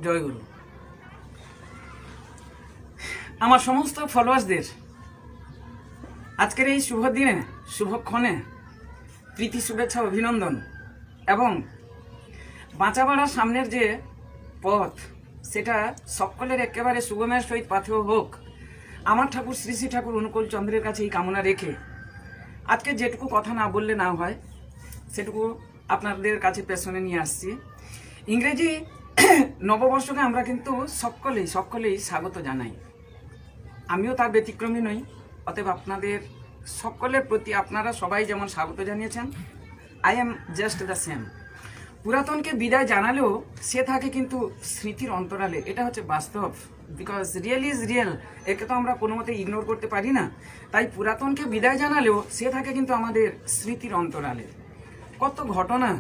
জয়গুরু। আমার সমস্ত ফলোয়ার্সদের আজকের এই শুভ দিনে, শুভক্ষণে প্রীতি, শুভেচ্ছা, অভিনন্দন এবং বাঁচা বাড়ার সামনের যে পথ সেটা সকলের একেবারে সুগমের সহিত পাথেয় হোক, আমার ঠাকুর শ্রী শ্রী ঠাকুর অনুকূল চন্দ্রের কাছে এই কামনা রেখে আজকে যেটুকু কথা না বললে না হয় সেটুকু আপনাদের কাছে পেছনে নিয়ে আসছি। ইংরেজি নববর্ষকে আমরা কিন্তু সকলেই স্বাগত জানাই, আমিও তার ব্যতিক্রমী নই। অতএব আপনাদের সকলের প্রতি আপনারা সবাই যেমন স্বাগত জানিয়েছেন, I am just the same. পুরাতনকে বিদায় জানালেও সে থাকে কিন্তু স্মৃতির অন্তরালে, এটা হচ্ছে বাস্তব। বিকজ রিয়েল ইজ রিয়েল, একে তো আমরা কোনো মতে ইগনোর করতে পারি না। তাই পুরাতনকে বিদায় জানালেও সে থাকে কিন্তু আমাদের স্মৃতির অন্তরালে। কত ঘটনা,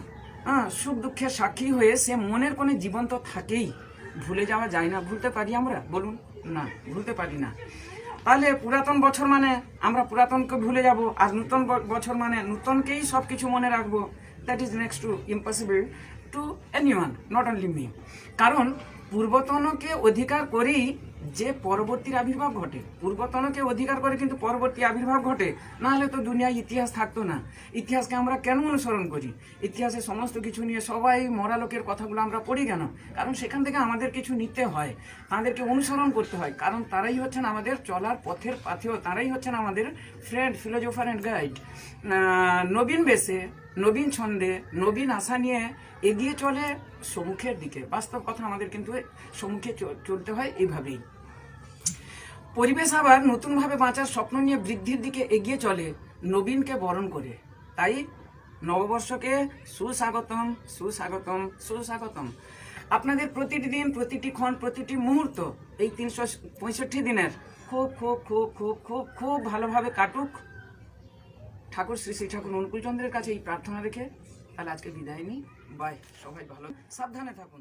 সুখ দুঃখের সাক্ষী হয়ে সে মনের কোণে জীবন্ত থাকেই, ভুলে যাওয়া যায় না। ভুলতে পারি আমরা? বলুন না, ভুলতে পারি না। তাহলে পুরাতন বছর মানে আমরা পুরাতনকে ভুলে যাব, আর নূতন বছর মানে নূতনকেই সব কিছু মনে রাখবো? That is next to impossible to anyone, not only me. কারণ পূর্বতনকে অধিকার করেই যে পরবর্তীর আবির্ভাব ঘটে, পূর্বতনকে অধিকার করে কিন্তু পরবর্তী আবির্ভাব ঘটে। না হলে তো দুনিয়ায় ইতিহাস থাকতো না। ইতিহাসকে আমরা কেন অনুসরণ করি? ইতিহাসে সমস্ত কিছু নিয়ে সবাই মরা লোকের কথাগুলো আমরা পড়ি কেন? কারণ সেখান থেকে আমাদের কিছু নিতে হয়, তাদেরকে অনুসরণ করতে হয়। কারণ তারাই হচ্ছেন আমাদের চলার পথের পাথেয়, তারাই হচ্ছেন আমাদের ফ্রেন্ড, ফিলোজফার অ্যান্ড গাইড। নবীন বেশে, নবীন ছন্দে, নবীন আশা নিয়ে এগিয়ে চলে সম্মুখের দিকে। বাস্তব কথা, আমাদের কিন্তু সম্মুখে চলতে হয় এইভাবেই। পরিবেশ আবার নতুনভাবে বাঁচার স্বপ্ন নিয়ে বৃদ্ধির দিকে এগিয়ে চলে নবীনকে বরণ করে। তাই নববর্ষকে সুস্বাগতম, সুস্বাগতম, সুস্বাগতম। আপনাদের প্রতিটি দিন, প্রতিটি ক্ষণ, প্রতিটি মুহূর্ত এই 365 দিনের খুব খুব খুব খুব খুব খুব ভালোভাবে কাটুক। ঠাকুর শ্রী শ্রী ঠাকুর অনুকূল চন্দ্রের কাছে এই প্রার্থনা রেখে তাহলে আজকে বিদায় নিই। বাই, সবাই ভালো সাবধানে থাকুন।